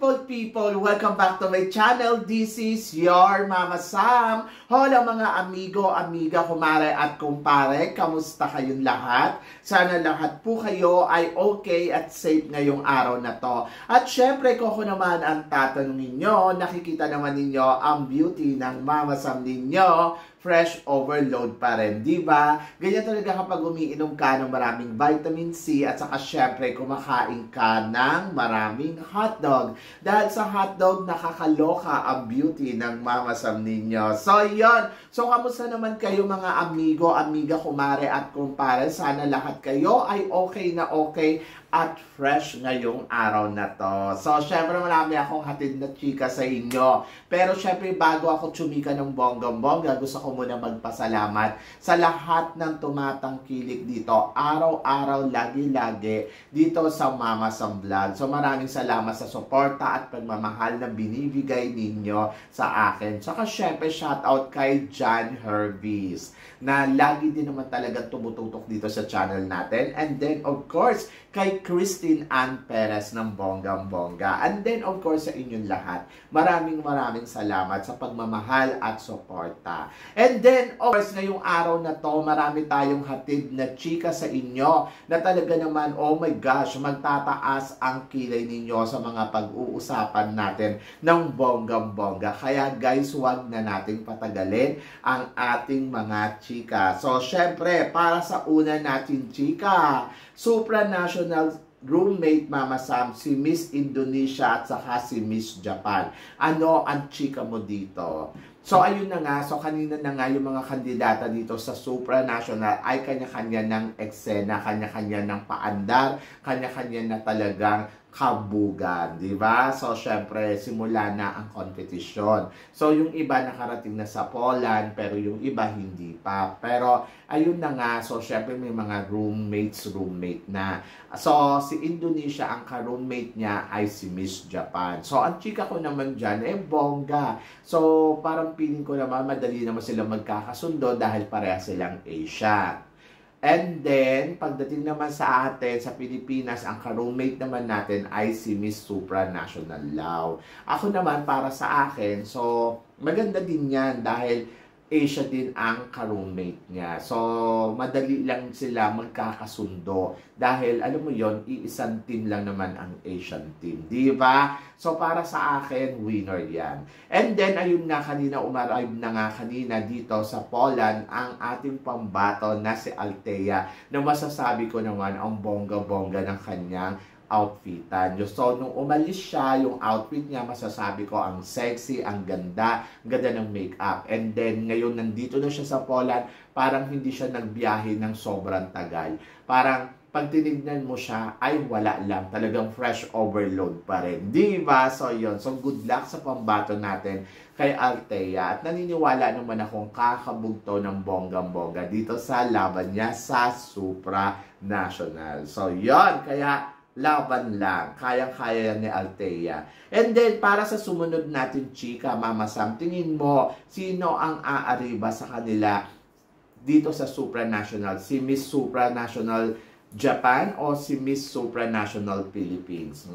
people, welcome back to my channel. This is your Mama Sam. Hola mga amigo, amiga, kumare at kumpare. Kamusta kayong lahat? Sana lahat po kayo ay okay at safe ngayong araw na to. At syempre, kung ako naman ang tatanungin nyo, nakikita naman ninyo ang beauty ng Mama Sam ninyo. Fresh overload pa rin, di ba? Ganyan talaga kapag umiinom ka ng maraming vitamin C at saka syempre kumakain ka ng maraming hotdog. Dahil sa hotdog, nakakaloka ang beauty ng Mama Sam ninyo. So, yon. So, kamusta naman kayo mga amigo, amiga, kumare at kumpare? Sana lahat kayo ay okay na okay at fresh ngayong araw na to. So, syempre marami akong hatid na chika sa inyo. Pero syempre bago ako tsumika ng bonggang-bongga, gusto ko muna magpasalamat sa lahat ng tumatangkilik dito. Araw-araw, lagi-lagi dito sa Mama Sam Vlog. So, maraming salamat sa suporta at pagmamahal na binibigay ninyo sa akin. Saka syempre shoutout kay John Hervis na lagi din naman talagang tumututok dito sa channel natin. And then, of course, kay Christine Ann Perez ng bonggang-bongga. And then, of course, sa inyong lahat, maraming salamat sa pagmamahal at suporta. And then, of course, ngayong araw na to, marami tayong hatid na chika sa inyo na talaga naman, oh my gosh, magtataas ang kilay ninyo sa mga pag-uusapan natin ng bonggang-bongga. Kaya guys, huwag na nating patagalin ang ating mga chika. So, syempre, para sa una natin chika, supranational roommate Mama Sam, si Miss Indonesia at saka si Miss Japan. Ano ang chika mo dito? So, ayun na nga. So, kanina na nga yung mga kandidata dito sa supranational ay kanya-kanya ng eksena, kanya-kanya ng paandar, kanya-kanya na talagang kabugan, di ba? So, syempre, simula na ang competition. So, yung iba nakarating na sa Poland, pero yung iba hindi pa. Pero, ayun na nga. So, syempre, may mga roommate na. So, si Indonesia, ang ka-roommate niya ay si Miss Japan. So, ang chika ko naman dyan, bongga. So, parang feeling ko naman, madali naman sila magkakasundo dahil pareha silang Asian. And then, pagdating naman sa atin, sa Pilipinas, ang ka-roommate naman natin ay si Miss Supranational Law. Ako naman, para sa akin, so, maganda din yan dahil Asia din ang ka-roommate niya. So, madali lang sila magkakasundo. Dahil, alam mo yon, iisang team lang naman ang Asian team. Di ba? So, para sa akin, winner yan. And then, ayun nga kanina, umarive na nga kanina dito sa Poland ang ating pambato na si Althea na masasabi ko naman ang bongga-bongga ng kanyang outfitan. So, nung umalis siya, yung outfit niya, masasabi ko, ang sexy, ang ganda ng makeup. And then, ngayon, nandito na siya sa Poland, parang hindi siya nagbiyahe ng sobrang tagal. Parang, pag tinignan mo siya, ay wala lang. Talagang fresh overload pa rin. Diba? So, yun. So, good luck sa pambato natin kay Althea. At naniniwala naman akong kakabugto ng bonggang-bongga dito sa laban niya sa Supranational. So, yun. Kaya, laban lang. Kayang-kaya ni Althea. And then, para sa sumunod natin, chika, Mama Sam, tingin mo, sino ang aariba sa kanila dito sa Supranational? Si Miss Supranational Japan o si Miss Supranational Philippines?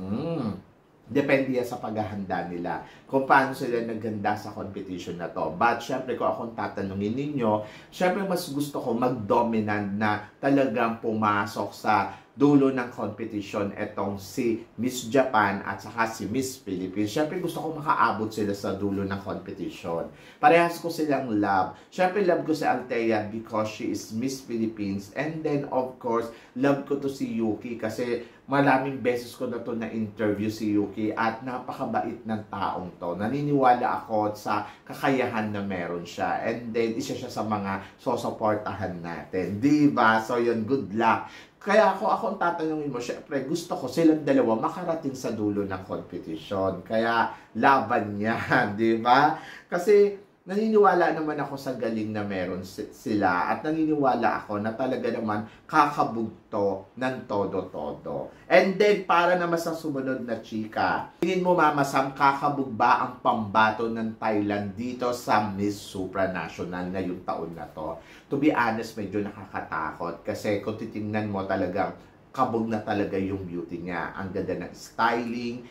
Depende yan sa paghahanda nila kung paano sila naghanda sa competition na to. But syempre kung akong tatanungin ninyo, syempre mas gusto ko mag-dominant na talagang pumasok sa dulo ng competition etong si Miss Japan at saka si Miss Philippines. Syempre gusto ko makaabot sila sa dulo ng competition. Parehas ko silang love. Syempre love ko si Althea because she is Miss Philippines. And then of course, love ko to si Yuki kasi maraming beses ko na to na-interview si Yuki at napakabait ng taong to. Naniniwala ako sa kakayahan na meron siya. And then, isa siya sa mga sosuportahan natin. Diba? So, yun, good luck. Kaya ako ang tatanungin mo, syempre, gusto ko silang dalawa makarating sa dulo ng competition. Kaya, laban yan. Diba? Kasi, naniniwala naman ako sa galing na meron sila at naniniwala ako na talaga naman kakabugto ng todo-todo. And then, para naman sa sumunod na chika, tingin mo Mama Sam, kakabug ba ang pambato ng Thailand dito sa Miss Supranational ngayong taon na to? To be honest, medyo nakakatakot kasi kung titingnan mo talagang kabog na talaga yung beauty niya. Ang ganda ng styling,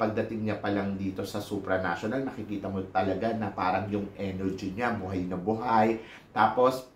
pagdating niya pa lang dito sa supranational, nakikita mo talaga na parang yung energy niya, buhay na buhay. Tapos,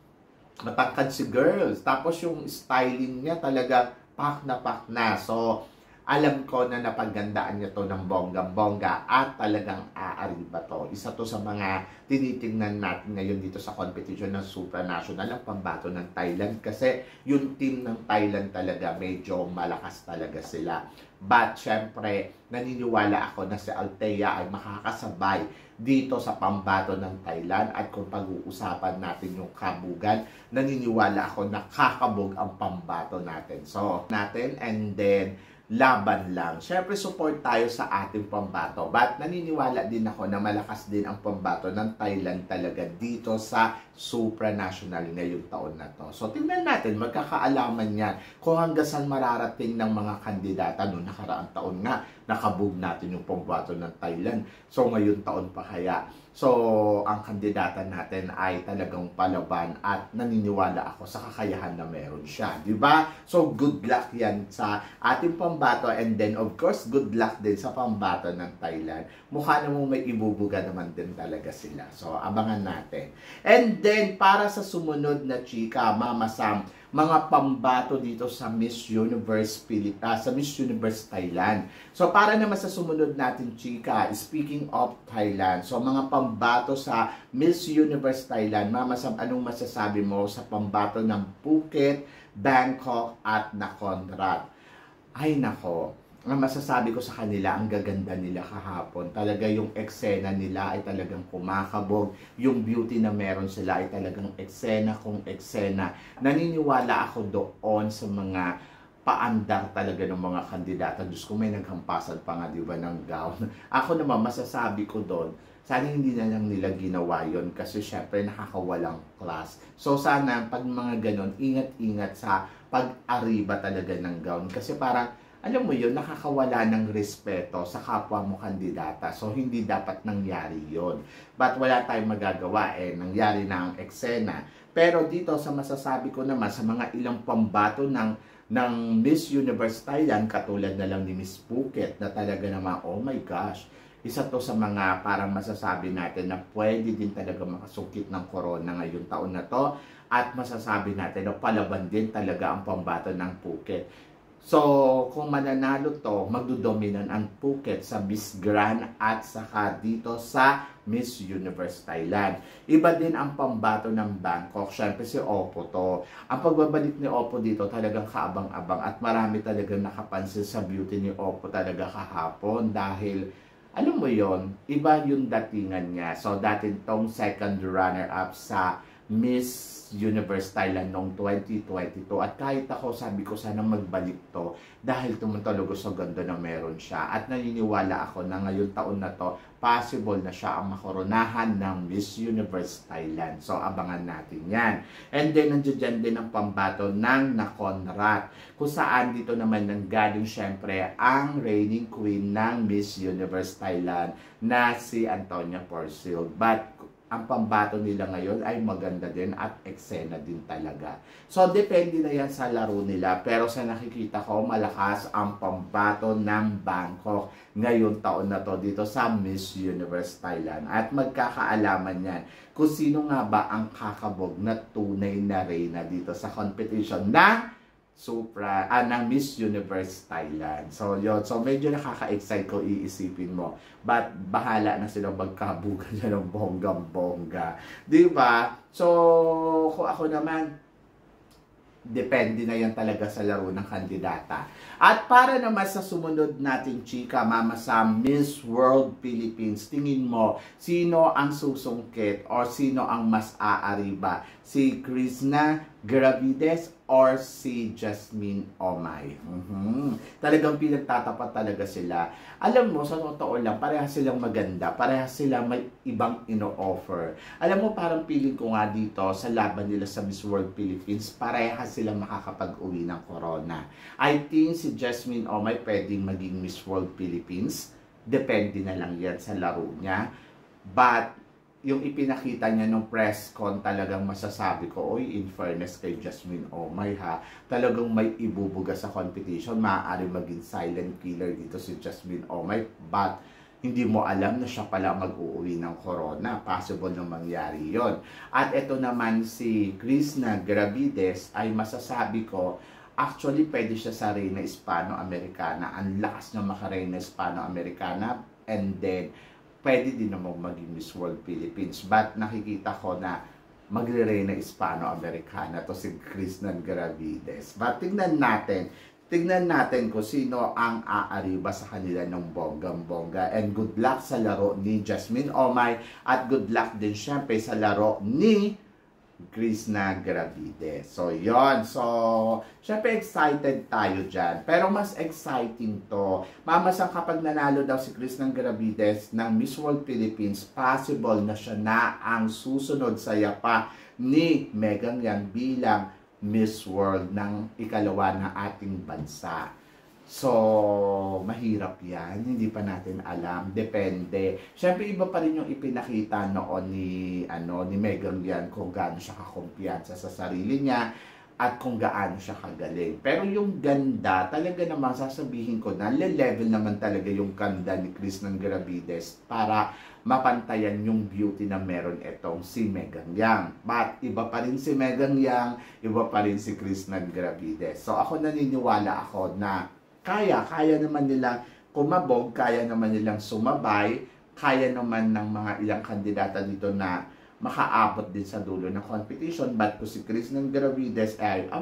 matangkad si girls. Tapos, yung styling niya talaga pak na. So, alam ko na napagandaan niya to ng bonggang-bongga at talagang aari ba to. Isa to sa mga tinitingnan natin ngayon dito sa competition ng supranational, ang pambato ng Thailand. Kasi yung team ng Thailand talaga, medyo malakas talaga sila. But, syempre, naniniwala ako na si Althea ay makakasabay dito sa pambato ng Thailand. At kung pag-uusapan natin yung kabugan, naniniwala ako na kakabog ang pambato natin. So, and then, laban lang. Siyempre, support tayo sa ating pambato. But naniniwala din ako na malakas din ang pambato ng Thailand talaga dito sa supranational ngayong taon na to. So, tingnan natin, magkakaalaman yan kung hanggang saan mararating ng mga kandidata noong nakaraang taon nga. Nakabog natin yung pambato ng Thailand. So, ngayong taon pa kaya. So, ang kandidata natin ay talagang palaban at naniniwala ako sa kakayahan na meron siya. Diba? So, good luck yan sa ating pambato and then, of course, good luck din sa pambato ng Thailand. Mukha namang may ibubuga naman din talaga sila. So, abangan natin. And then, para sa sumunod na chika, Mama Sam, mga pambato dito sa Miss Universe sa Miss Universe Thailand. So, para naman sa sumunod natin, chika, speaking of Thailand, so mga pambato sa Miss Universe Thailand, Mama Sam, anong masasabi mo sa pambato ng Phuket, Bangkok, at Nakhon Ay, nako. Ang masasabi ko sa kanila, ang gaganda nila kahapon. Talaga yung eksena nila ay talagang kumakabog. Yung beauty na meron sila ay talagang eksena kung eksena. Naniniwala ako doon sa mga paandar talaga ng mga kandidata. Diyos ko, may naghampasan pa nga, di ba, ng gown. Ako naman, masasabi ko doon, sana hindi na lang nila ginawa yon kasi syempre nakakawalang class. So sana, pag mga ganon, ingat-ingat sa pag-ariba talaga ng gown. Kasi parang, alam mo yun, nakakawala ng respeto sa kapwa mo kandidata. So, hindi dapat nangyari yon. But wala tayong magagawa nangyari na ang eksena. Pero dito sa masasabi ko naman, sa mga ilang pambato ng Miss Universe Thailand, katulad na lang ni Miss Phuket, na talaga naman, oh my gosh, isa to sa mga parang masasabi natin na pwede din talaga makasungkit ng corona ngayong taon na to. At masasabi natin na palaban din talaga ang pambato ng Phuket. So, kung mananalo to, magdodominan ang Phuket sa Miss Grand at saka dito sa Miss Universe Thailand. Iba din ang pambato ng Bangkok. Siyempre si Oppo to. Ang pagbabalik ni Oppo dito talagang kaabang-abang at marami talagang nakapansin sa beauty ni Oppo talaga kahapon dahil alam mo yon, iba yung datingan niya. So, dati tong second runner-up sa Miss Universe Thailand noong 2022. At kahit ako, sabi ko sana magbalik to dahil tumutulugo sa ganda na meron siya. At naniniwala ako na ngayong taon na to, possible na siya ang makoronahan ng Miss Universe Thailand. So, abangan natin yan. And then, nandiyan din ang pambato ng Nakhon kung saan dito naman nanggaling syempre ang reigning queen ng Miss Universe Thailand na si Antonia Porcil. But, ang pambato nila ngayon ay maganda din at eksena din talaga. So, depende na yan sa laro nila. Pero sa nakikita ko, malakas ang pambato ng Bangkok ngayon taon na to dito sa Miss Universe Thailand. At magkakaalaman yan kung sino nga ba ang kakabog na tunay na reyna dito sa competition ng ng Miss Universe Thailand. So, yun. So, medyo nakaka-excite ko iisipin mo. But, bahala na silang magkabugan dyan ng bonggang-bongga. Diba? So, kung ako naman, depende na yan talaga sa laro ng kandidata. At para naman sa sumunod nating chika, Mama Sam, Miss World Philippines, tingin mo, sino ang susungkit or sino ang mas aariba? Si Krishna Gravides or si Jasmine Omay? Talagang pinagtatapat talaga sila. Alam mo, sa totoo lang, parehas silang maganda. Parehas silang may ibang ino-offer. Alam mo, parang feeling ko nga dito sa laban nila sa Miss World Philippines, parehas silang makakapag-uwi ng corona. I think si Jasmine Omay pwedeng maging Miss World Philippines. Depende na lang yan sa laro niya. But, yung ipinakita niya nung press con, talagang masasabi ko, oy, in fairness kay Jasmine Omay ha, talagang may ibubuga sa competition. Maaari maging silent killer dito si Jasmine Omay, but hindi mo alam na siya pala mag-uuwi ng corona. Possible na mangyari yon. At ito naman si Krishna Gravides, ay masasabi ko, actually pwede siya sa Reyna Hispano-Americana. Ang lakas na maka-Reyna Hispano-Americana, and then pwede din naman maging Miss World Philippines. But nakikita ko na magre-Reyna Hispano-Americana to si Krishna Gravides. But tingnan natin kung sino ang aariba sa kanila ng bonggang-bongga. And good luck sa laro ni Jasmine Omay, at good luck din syempre sa laro ni Krishna Gravides. So, yon. So, syempre excited tayo dyan. Pero mas exciting to. Mamasang kapag nanalo daw si Krishna Gravides ng Miss World Philippines, possible na siya na ang susunod sa yapa ni Megan Yang bilang Miss World ng ikalawa ng ating bansa. So, mahirap yan. Hindi pa natin alam. Depende. Siyempre, iba pa rin yung ipinakita noon ni Megan yan, kung gaano siya kakumpiyansa sa sarili niya at kung gaano siya kagaling. Pero yung ganda, talaga naman sasabihin ko na, level naman talaga yung ganda ni Krishna Gravides para mapantayan yung beauty na meron itong si Megan Yang. But iba pa rin si Megan Yang, iba pa rin si Krishna Gravides. So ako naniniwala ako na kaya naman nilang kumabog, kaya naman nilang sumabay, kaya naman ng mga ilang kandidata dito na makaabot din sa dulo ng competition. But kung si Krishna Gravides ay,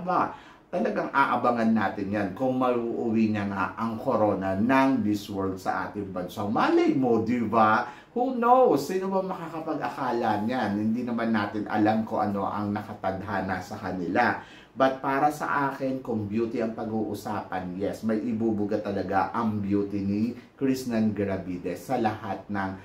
talagang aabangan natin yan kung mauuwi niya nga ang corona ng Miss World sa ating bansa. Malay mo, di ba? Who knows? Sino ba makakapag-akala niyan? Hindi naman natin alam kung ano ang nakatadhana sa kanila. But para sa akin, kung beauty ang pag-uusapan, yes, may ibubuga talaga ang beauty ni Krishna Gravides sa lahat ng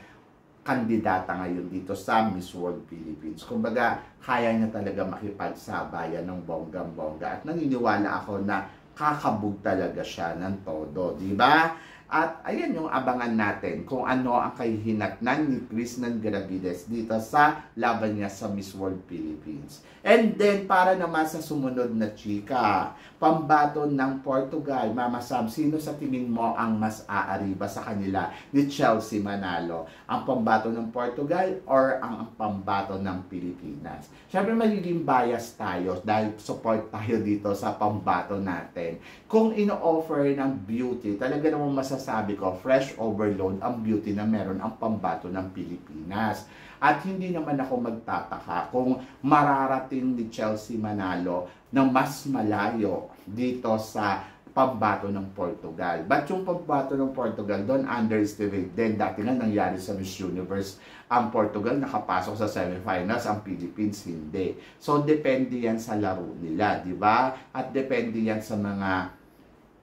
kandidata ngayon dito sa Miss World Philippines. Kumbaga, kaya niya talaga makipagsabayan ng bonggang-bongga. At naniniwala ako na kakabog talaga siya ng todo, di ba? At ayan yung abangan natin kung ano ang kahihinatnan ni Krishna Gravides dito sa laban niya sa Miss World Philippines. And then, para naman sa sumunod na chika, pambaton ng Portugal. Mama Sam, sino sa tingin mo ang mas aariba sa kanila ni Chelsea Manalo? Ang pambaton ng Portugal or ang pambaton ng Pilipinas? Siyempre, magiging bias tayo dahil support tayo dito sa pambaton natin. Kung ino-offer ng beauty, talaga naman masasabi ko, fresh overload ang beauty na meron ang pambato ng Pilipinas. At hindi naman ako magtataka kung mararating ni Chelsea Manalo ng mas malayo dito sa pambato ng Portugal. But yung pambato ng Portugal, don't underestimate din. Dati nga nangyari sa Miss Universe, ang Portugal nakapasok sa semifinals, ang Philippines hindi. So, depende yan sa laro nila, di ba? At depende yan sa mga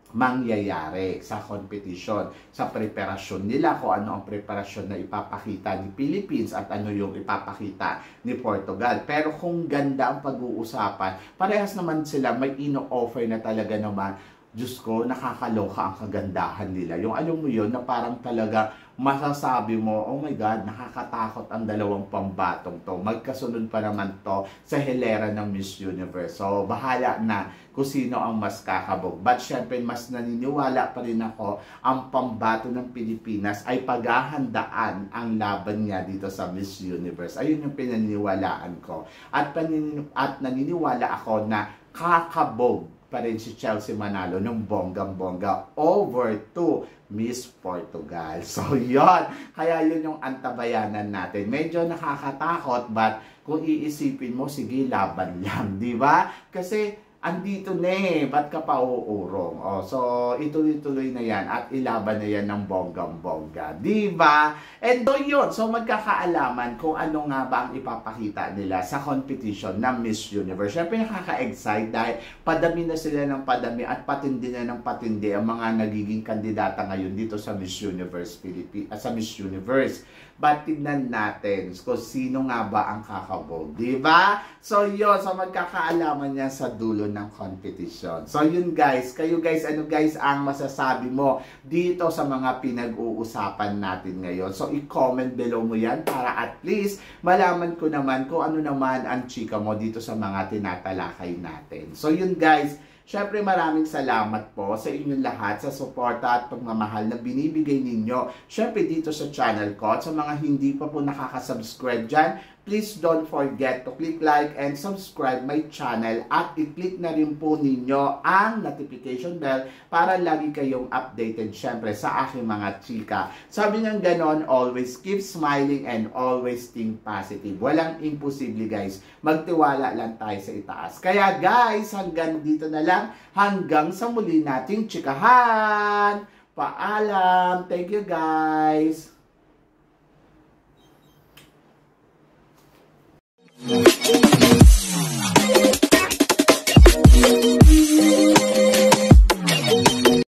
mangyayari sa competition, sa preparasyon nila, kung ano ang preparasyon na ipapakita ni Philippines at ano yung ipapakita ni Portugal. Pero kung ganda ang pag-uusapan, parehas naman sila, may ino-offer na talaga naman. Diyos ko, nakakaloka ang kagandahan nila. Yung alam mo yun, na parang talaga masasabi mo, oh my God, nakakatakot ang dalawang pambatong to. Magkasunod pa naman to sa hilera ng Miss Universe. So, bahala na kung sino ang mas kakabog. But syempre, mas naniniwala pa rin ako, ang pambato ng Pilipinas ay paghahandaan ang laban niya dito sa Miss Universe. Ayun yung pinaniniwalaan ko. At naniniwala ako na kakabog pa rin si Chelsea Manalo ng bonggang-bongga over to Miss Portugal. So, yon. Kaya yun yung antabayanan natin. Medyo nakakatakot, but kung iisipin mo, sige, laban lang, di ba? Kasi andito na ba't ka pa uurong? So, ituloy-tuloy na yan at ilaban na yan ng bonggang-bongga. Diba? And so, yun. So, magkakaalaman kung ano nga ba ang ipapakita nila sa competition ng Miss Universe. Siyempre, nakaka-excite dahil padami na sila ng padami at patindi na ng patindi ang mga nagiging kandidata ngayon dito sa Miss Universe sa Miss Universe. But tignan natin kung sino nga ba ang kakabog. Diba? So, yun. So, magkakaalaman yan sa dulo magkaroon ng competition. So yun guys, kayo guys, ano guys ang masasabi mo dito sa mga pinag-uusapan natin ngayon? So i-comment below mo yan para at least malaman ko naman kung ano naman ang chika mo dito sa mga tinatalakay natin. So yun guys, syempre maraming salamat po sa inyong lahat sa suporta at pagmamahal na binibigay ninyo. Syempre dito sa channel ko at sa mga hindi pa po nakaka-subscribe dyan, please don't forget to click like and subscribe my channel at i-click na rin po ninyo ang notification bell para lagi kayong updated syempre sa aking mga chika. Sabi nga ganon, always keep smiling and always think positive. Walang imposible guys. Magtiwala lang tayo sa itaas. Kaya guys, hanggang dito na lang. Hanggang sa muli nating chikahan. Paalam. Thank you guys.